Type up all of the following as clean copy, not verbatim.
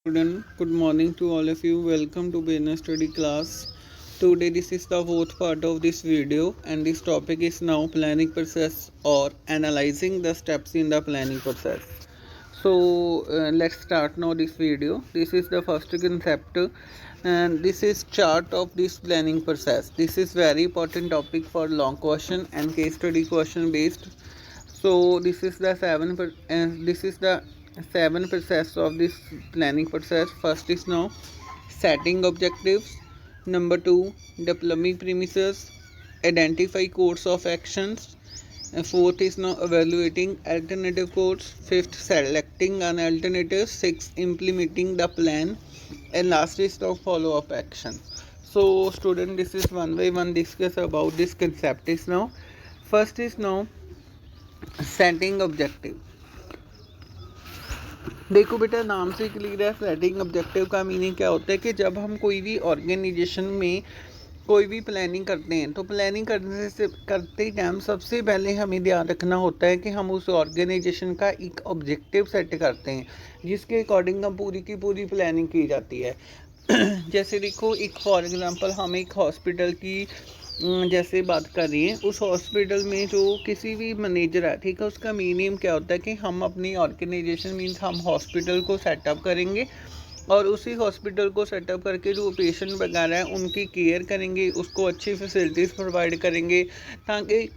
Student, good morning to all of you. Welcome to business study class. Today this is the fourth part of this video and this topic is now planning process or analyzing the steps in the planning process. So let's start now this video. This is the first concept and this is chart of this planning process. This is very important topic for long question and case study question based. So this is the seven process of this planning process. First is now setting objectives. Number two, developing premises. Identify course of actions. Fourth is now evaluating alternative course. Fifth, selecting an alternative. Sixth, implementing the plan. And last is now follow up action. So student, this is one by one discuss about this concept is now. First is now setting objective. देखो बेटा, नाम से clear है. Setting objective का meaning क्या होता है कि जब हम कोई भी ऑर्गेनाइजेशन में कोई भी प्लानिंग करते हैं तो प्लानिंग करते टाइम सबसे पहले हमें ध्यान रखना होता है कि हम उस ऑर्गेनाइजेशन का एक ऑब्जेक्टिव सेट करते हैं जिसके अकॉर्डिंग हम पूरी की पूरी प्लानिंग की जाती है. जैसे देखो, एक फॉर एग्जांपल हम एक हॉस्पिटल की जैसे बात कर रही हैं. उस हॉस्पिटल में जो किसी भी मैनेजर है, ठीक है, उसका मेन एम क्या होता है कि हम अपनी ऑर्गेनाइजेशन मीन्स हम हॉस्पिटल को सेटअप करेंगे और उसी हॉस्पिटल को सेटअप करके जो पेशेंट वगैरह हैं उनकी केयर करेंगे, उसको अच्छी फैसिलिटीज़ प्रोवाइड करेंगे ताकि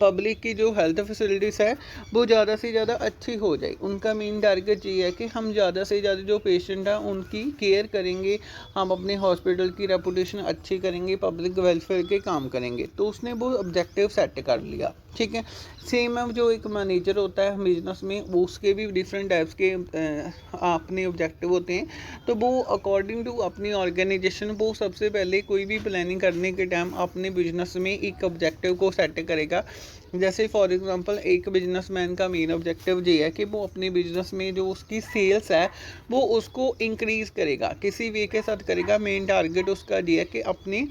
पब्लिक की जो हेल्थ फैसिलिटीज़ है वो ज़्यादा से ज़्यादा अच्छी हो जाए. उनका मेन टारगेट ये है कि हम ज़्यादा से ज़्यादा जो पेशेंट हैं उनकी केयर करेंगे, हम अपने हॉस्पिटल की रेपुटेशन अच्छी करेंगे, पब्लिक वेलफेयर के काम करेंगे. तो उसने वो ऑब्जेक्टिव सेट कर लिया, ठीक है. सेम है जो एक मैनेजर होता है बिजनेस में, वो उसके भी डिफरेंट टाइप्स के अपने ऑब्जेक्टिव होते हैं. तो वो अकॉर्डिंग टू अपनी ऑर्गेनाइजेशन वो सबसे पहले कोई भी प्लानिंग करने के टाइम अपने बिजनेस में एक ऑब्जेक्टिव को सेट करेगा. जैसे फॉर एग्जांपल एक बिजनेसमैन का मेन ऑब्जेक्टिव ये है कि वो अपने बिजनेस में जो उसकी सेल्स है वो उसको इंक्रीज़ करेगा, किसी वे के साथ करेगा. मेन टारगेट उसका ये है कि अपनी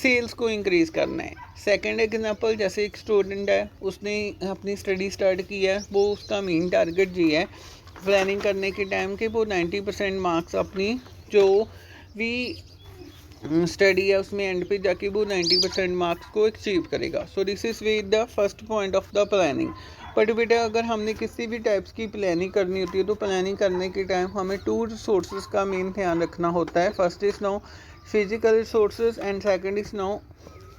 सेल्स को इंक्रीज़ करना है. सेकंड एग्जांपल, जैसे एक स्टूडेंट है, उसने अपनी स्टडी स्टार्ट की है, वो उसका मेन टारगेट ये है प्लानिंग करने के टाइम के वो 90% मार्क्स अपनी जो भी स्टडी है उसमें एंड पे जाके वो 90% मार्क्स को अचीव करेगा. सो this is way the first point of the planning. But बेटा, अगर हमने किसी भी टाइप्स की प्लानिंग करनी होती है तो प्लानिंग करने के टाइम हमें टू रिसोर्सेज का मेन ध्यान रखना होता है. First is now physical resources and second is now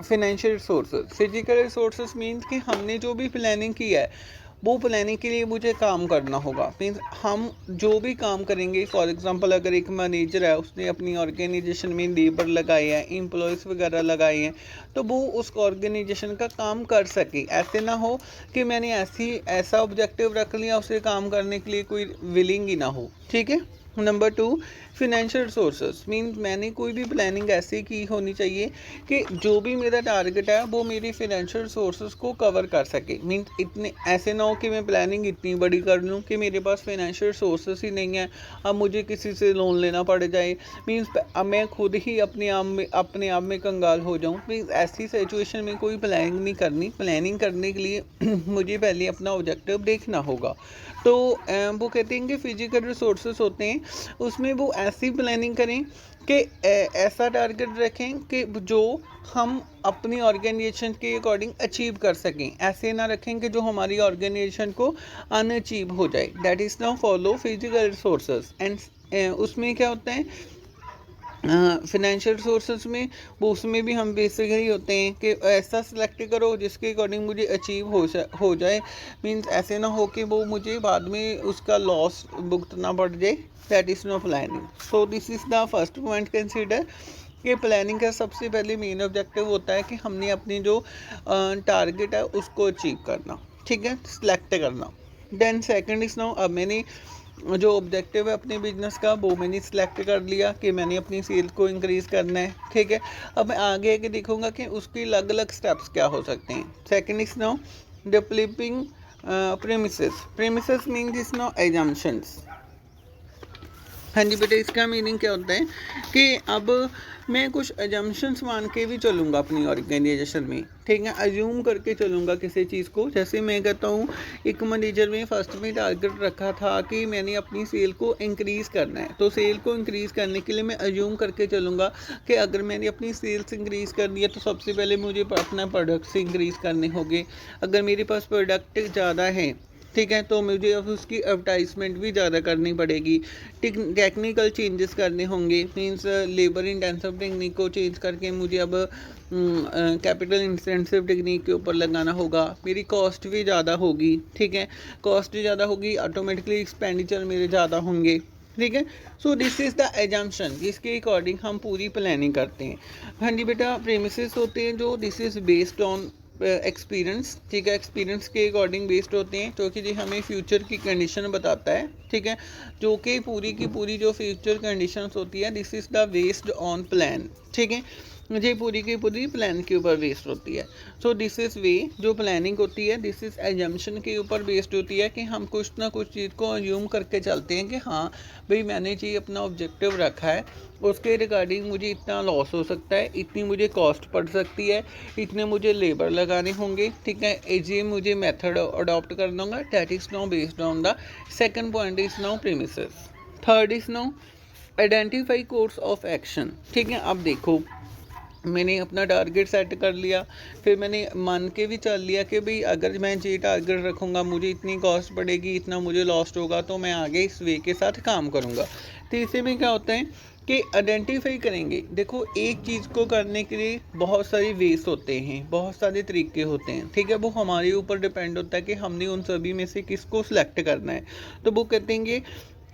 financial resources. Physical resources means कि हमने जो भी प्लानिंग की है वो प्लानिंग के लिए मुझे काम करना होगा. मीन्स हम जो भी काम करेंगे, फॉर एग्जांपल अगर एक मैनेजर है, उसने अपनी ऑर्गेनाइजेशन में लेबर लगाए हैं, एम्प्लॉयज़ वगैरह लगाए हैं, तो वो उस ऑर्गेनाइजेशन का काम कर सके. ऐसे ना हो कि मैंने ऐसा ऑब्जेक्टिव रख लिया उसे काम करने के लिए कोई विलिंग ही ना हो, ठीक है. Number two, financial resources mean मैंने कोई भी प्लानिंग ऐसी की होनी चाहिए कि जो भी मेरा टारगेट है वो मेरी फिनेंशियल रिसोर्सेज को कवर कर सके. मीन इतने ऐसे ना हो कि मैं प्लानिंग इतनी बड़ी कर लूँ कि मेरे पास फिनेंशियल रिसोर्सेज ही नहीं है, अब मुझे किसी से लोन लेना पड़ जाए, मीन्स अब मैं खुद ही अपने आप में कंगाल हो जाऊँ. मीन्स ऐसी सिचुएशन में कोई प्लानिंग नहीं करनी. प्लानिंग करने के लिए मुझे पहले अपना ऑब्जेक्टिव देखना होगा. तो वो कहते हैं कि फिजिकल रिसोर्सेज होते हैं, उसमें वो ऐसी प्लानिंग करें कि ऐसा टारगेट रखें कि जो हम अपनी ऑर्गेनाइजेशन के अकॉर्डिंग अचीव कर सकें. ऐसे ना रखें कि जो हमारी ऑर्गेनाइजेशन को अनअचीव हो जाए. That is now follow physical resources. And उसमें क्या होता है, फिनेंशियल रिसोर्सेज में वो उसमें भी हम बेसिकली होते हैं कि ऐसा सिलेक्ट करो जिसके अकॉर्डिंग मुझे अचीव हो जाए. मीन्स ऐसे ना हो कि वो मुझे बाद में उसका लॉस भुगतना पड़ जाए. That is no planning. So this is the first point consider कि प्लानिंग का सबसे पहले मेन ऑब्जेक्टिव होता है कि हमने अपनी जो टारगेट है उसको अचीव करना, ठीक है, सिलेक्ट करना. देन सेकंड इज़ नाउ, अब मैंने जो ऑब्जेक्टिव है अपने बिजनेस का वो मैंने सिलेक्ट कर लिया कि मैंने अपनी सेल को इंक्रीज़ करना है, ठीक है. अब मैं आगे आके देखूंगा कि उसके अलग अलग स्टेप्स क्या हो सकते हैं. Second is now developing premises. Premises means is now assumptions. हाँ जी बेटा, इसका मीनिंग क्या होता है कि अब मैं कुछ अजम्पशंस मान के भी चलूँगा अपनी ऑर्गेनाइजेशन में, ठीक है, अज्यूम करके चलूँगा किसी चीज़ को। जैसे मैं कहता हूँ, एक मैनेजर में फर्स्ट में टारगेट रखा था कि मैंने अपनी सेल को इंक्रीज़ करना है, तो सेल को इंक्रीज़ करने के लिए मैं अज्यूम करके चलूँगा कि अगर मैंने अपनी सेल्स इंक्रीज़ करनी है तो सबसे पहले मुझे अपना प्रोडक्ट्स इंक्रीज़ करने होंगे। अगर मेरे पास प्रोडक्ट ज़्यादा है, ठीक है, तो मुझे अब उसकी एडवर्टाइजमेंट भी ज़्यादा करनी पड़ेगी, टेक्निकल चेंजेस करने होंगे, मींस लेबर इंटेंसिव टेक्निक को चेंज करके मुझे अब कैपिटल इंटेंसिव टेक्निक के ऊपर लगाना होगा। मेरी कॉस्ट भी ज़्यादा होगी, ठीक है, कॉस्ट ज़्यादा होगी, ऑटोमेटिकली एक्सपेंडिचर मेरे ज़्यादा होंगे, ठीक है। So this is the assumption, जिसके अकॉर्डिंग हम पूरी प्लानिंग करते हैं। हाँ जी बेटा, प्रेमिसेस होते हैं जो this is based on experience, ठीक है, एक्सपीरियंस के अकॉर्डिंग बेस्ड होते हैं, क्योंकि जी हमें फ्यूचर की कंडीशन बताता है, ठीक है, जो कि पूरी की पूरी जो फ्यूचर कंडीशंस होती है, this is the based on plan, ठीक है, मुझे पूरी की पूरी प्लान के ऊपर बेस्ड होती है। सो दिस इज़ वे, जो प्लानिंग होती है दिस इज़ एजम्पशन के ऊपर बेस्ड होती है कि हम कुछ ना कुछ चीज़ को अज्यूम करके चलते हैं कि हाँ भाई मैंने जी अपना ऑब्जेक्टिव रखा है, उसके रिगार्डिंग मुझे इतना लॉस हो सकता है, इतनी मुझे कॉस्ट पड़ सकती है, इतने मुझे लेबर लगाने होंगे, ठीक है, ये मुझे मेथड अडॉप्ट कर दूँगा। That is now based on the second point is now premises. Third is now identify course of action, ठीक है। अब देखो, मैंने अपना टारगेट सेट कर लिया, फिर मैंने मान के भी चल लिया कि भाई अगर मैं ये टारगेट रखूँगा मुझे इतनी कॉस्ट पड़ेगी, इतना मुझे लॉस्ट होगा, तो मैं आगे इस वे के साथ काम करूँगा। तीसरे में क्या होता है कि आइडेंटिफाई करेंगे। देखो, एक चीज़ को करने के लिए बहुत सारे वेज होते हैं, बहुत सारे तरीके होते हैं, ठीक है, वो हमारे ऊपर डिपेंड होता है कि हमने उन सभी में से किसको सिलेक्ट करना है। तो वो कहते हैं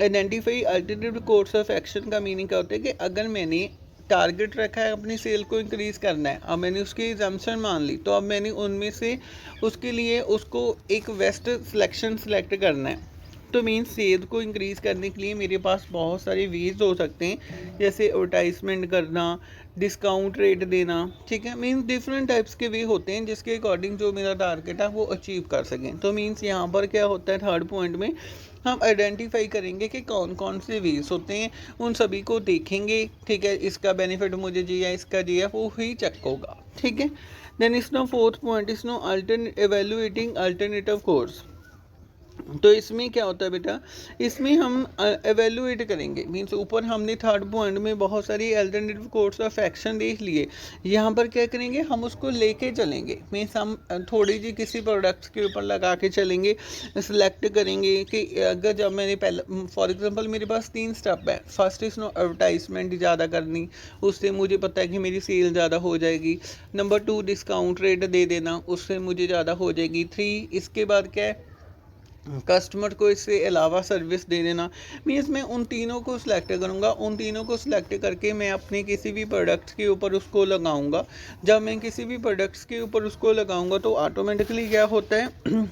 identify alternative course of action का मीनिंग क्या होता है कि अगर मैंने टारगेट रखा है अपनी सेल को इंक्रीज़ करना है, अब मैंने उसकी एजम्पशन मान ली, तो अब मैंने उनमें से उसके लिए उसको एक बेस्ट सिलेक्शन सेलेक्ट करना है। तो मीन्स सेल को इंक्रीज़ करने के लिए मेरे पास बहुत सारे वेज हो सकते हैं, जैसे एडवर्टाइजमेंट करना, डिस्काउंट रेट देना, ठीक है, मीन्स डिफरेंट टाइप्स के वे होते हैं जिसके अकॉर्डिंग जो मेरा टारगेट है वो अचीव कर सकें। तो मीन्स यहाँ पर क्या होता है, थर्ड पॉइंट में हम आइडेंटिफाई करेंगे कि कौन कौन से वेज होते हैं, उन सभी को देखेंगे, ठीक है, इसका बेनिफिट मुझे जी है, इसका जी है, वो ही चेक होगा, ठीक है। देन इस नो फोर्थ पॉइंट इस नो एवेल्युएटिंग अल्टरनेटिव कोर्स। तो इसमें क्या होता है बेटा, इसमें हम एवेल्युएट करेंगे, मीन्स ऊपर हमने थर्ड पॉइंट में बहुत सारी अल्टरनेटिव कोर्स ऑफ एक्शन देख लिए, यहाँ पर क्या करेंगे, हम उसको लेके चलेंगे, मीन्स हम थोड़ी जी किसी प्रोडक्ट्स के ऊपर लगा के चलेंगे, सिलेक्ट करेंगे कि अगर जब मैंने पहले फॉर एग्जांपल मेरे पास 3 स्टेप है। फर्स्ट इज नो एडवर्टाइजमेंट ज़्यादा करनी, उससे मुझे पता है कि मेरी सेल ज़्यादा हो जाएगी। नंबर 2 डिस्काउंट रेट दे देना, उससे मुझे ज़्यादा हो जाएगी। 3 इसके बाद क्या है, कस्टमर को इससे अलावा सर्विस दे देना। मीन्स मैं उन तीनों को सिलेक्ट करूँगा, उन तीनों को सिलेक्ट करके मैं अपने किसी भी प्रोडक्ट्स के ऊपर उसको लगाऊंगा। जब मैं किसी भी प्रोडक्ट्स के ऊपर उसको लगाऊंगा तो ऑटोमेटिकली क्या होता है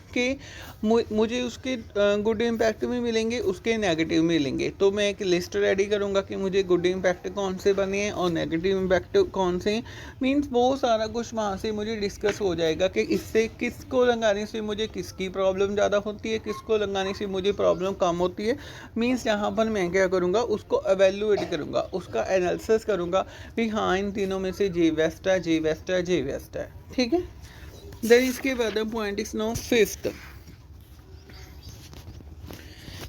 कि मुझे उसके गुड इम्पैक्ट भी मिलेंगे, उसके नेगेटिव मिलेंगे। तो मैं एक लिस्ट रेडी करूँगा कि मुझे गुड इम्पैक्ट कौन से बने हैं और नेगेटिव इम्पैक्ट कौन से हैं। मीन्स वो सारा कुछ वहाँ से मुझे डिस्कस हो जाएगा कि इससे किसको लगाने से मुझे किसकी प्रॉब्लम ज़्यादा होती है, किसको लगाने से मुझे प्रॉब्लम कम होती है। मीन्स यहाँ पर मैं क्या करूँगा, उसको एवेल्युएट करूँगा, उसका एनालिसिस करूँगा कि हाँ इन तीनों में से जे बेस्ट है, जे बेस्ट है, जे बेस्ट है, ठीक है। देन इसके बाद point is no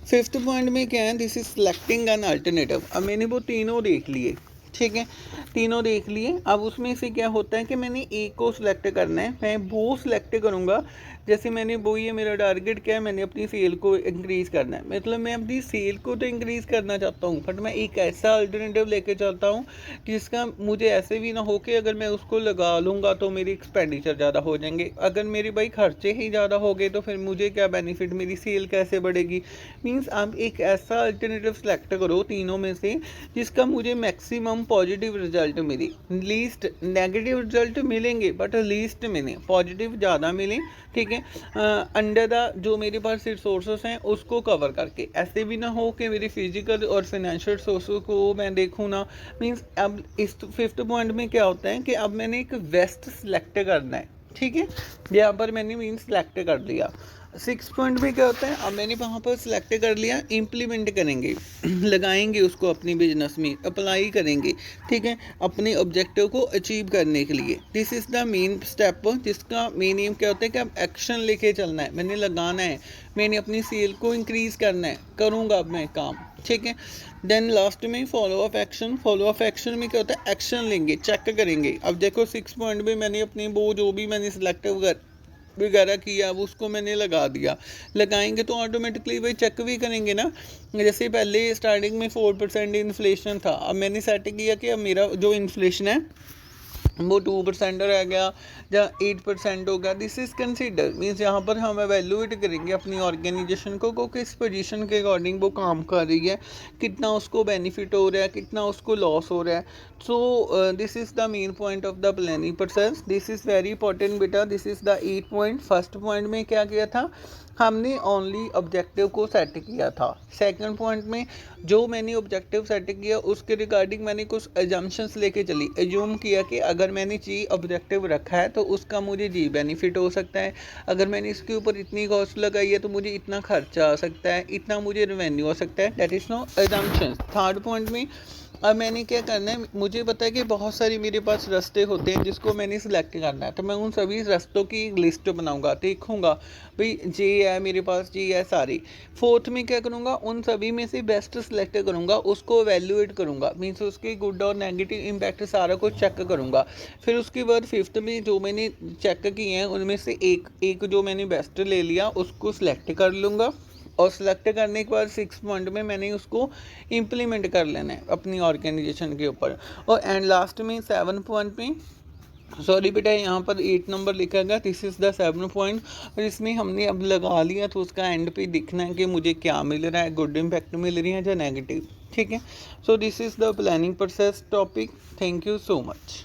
fifth point में क्या है, this is selecting an alternative. अब मैंने वो तीनों देख लिए, ठीक है, तीनों देख लिए। अब उसमें से क्या होता है कि मैंने एक को सिलेक्ट करना है, मैं वो सिलेक्ट करूँगा। जैसे मैंने वो, ये मेरा टारगेट क्या है, मैंने अपनी सेल को इंक्रीज़ करना है, मतलब मैं अपनी सेल को तो इंक्रीज़ करना चाहता हूँ, बट मैं एक ऐसा अल्टरनेटिव लेके चलता हूँ जिसका मुझे ऐसे भी ना हो कि अगर मैं उसको लगा लूँगा तो मेरी एक्सपेंडिचर ज़्यादा हो जाएंगे। अगर मेरे भाई खर्चे ही ज़्यादा हो गए तो फिर मुझे क्या बेनिफिट, मेरी सेल कैसे बढ़ेगी। मीन्स आप एक ऐसा अल्टरनेटिव सेलेक्ट करो तीनों में से जिसका मुझे मैक्सिमम पॉजिटिव रिजल्ट मिले, लीस्ट नेगेटिव रिजल्ट मिलेंगे बट लीस्ट मिले, पॉजिटिव ज़्यादा मिले, ठीक है, अंडर द जो मेरे पास रिसोर्सेस हैं उसको कवर करके। ऐसे भी ना हो कि मेरी फिजिकल और फाइनेंशियल रिसोर्स को मैं देखूँ ना। मीन्स अब इस फिफ्थ पॉइंट में क्या होता है कि अब मैंने एक वेस्ट सेलेक्ट करना है, ठीक है, यहाँ पर मैंने मीन्स सेलेक्ट कर लिया। 6 पॉइंट में क्या होता है, अब मैंने वहाँ पर सिलेक्ट कर लिया, इम्प्लीमेंट करेंगे लगाएंगे उसको अपनी बिजनेस में, अप्लाई करेंगे, ठीक है, अपने ऑब्जेक्टिव को अचीव करने के लिए। This is the main step, जिसका मेन एम क्या होता है कि अब एक्शन लेके चलना है, मैंने लगाना है, मैंने अपनी सेल को इंक्रीज़ करना है, करूँगा अब मैं काम, ठीक है। देन लास्ट में follow of action. Follow of action में क्या होता है, एक्शन लेंगे, चेक करेंगे। अब देखो 6 पॉइंट में मैंने अपनी वो जो भी मैंने सिलेक्ट वगैरह किया, अब उसको मैंने लगा दिया, लगाएंगे तो ऑटोमेटिकली भाई चेक भी करेंगे ना। जैसे पहले स्टार्टिंग में 4% इन्फ्लेशन था, अब मैंने सेट किया कि अब मेरा जो इन्फ्लेशन है वो 2% रह गया या 8% हो गया। दिस इज़ कंसिडर मीन्स यहाँ पर हम एवेल्यूएट करेंगे अपनी ऑर्गेनाइजेशन को किस पोजीशन के अकॉर्डिंग वो काम कर रही है, कितना उसको बेनिफिट हो रहा है, कितना उसको लॉस हो रहा है। So this is the main point of the planning process. This is very important बेटा। This is the 8 point. First point में क्या किया था, हमने ओनली ऑब्जेक्टिव को सेट किया था। सेकंड पॉइंट में जो मैंने ऑब्जेक्टिव सेट किया उसके रिगार्डिंग मैंने कुछ एजम्पशंस लेके चली, एज्यूम किया कि अगर मैंने जी ऑब्जेक्टिव रखा है तो उसका मुझे जी बेनिफिट हो सकता है, अगर मैंने इसके ऊपर इतनी कॉस्ट लगाई है तो मुझे इतना खर्चा आ सकता है, इतना मुझे रेवेन्यू हो सकता है। That is no assumptions. Third point में अब मैंने क्या करना है, मुझे पता है कि बहुत सारी मेरे पास रास्ते होते हैं जिसको मैंने सिलेक्ट करना है, तो मैं उन सभी रास्तों की लिस्ट बनाऊंगा, देखूंगा भाई ये है मेरे पास, ये है सारी। फोर्थ में क्या करूंगा, उन सभी में से बेस्ट सिलेक्ट करूंगा, उसको एवेल्यूएट करूंगा, मीन्स उसके गुड और नेगेटिव इम्पैक्ट सारा कुछ चेक करूंगा। फिर उसके बाद फिफ्थ में जो मैंने चेक किए हैं उनमें से एक जो मैंने बेस्ट ले लिया उसको सिलेक्ट कर लूँगा, और सिलेक्ट करने के बाद 6 पॉइंट में मैंने उसको इम्प्लीमेंट कर लेना है अपनी ऑर्गेनाइजेशन के ऊपर। और एंड लास्ट में 7 पॉइंट में, सॉरी बेटा यहाँ पर 8 नंबर लिखा गया, दिस इज़ द 7 पॉइंट, और इसमें हमने अब लगा लिया तो उसका एंड पे दिखना है कि मुझे क्या मिल रहा है, गुड इम्पैक्ट मिल रही है या नेगेटिव, ठीक है। So this is the planning process topic. Thank you so much.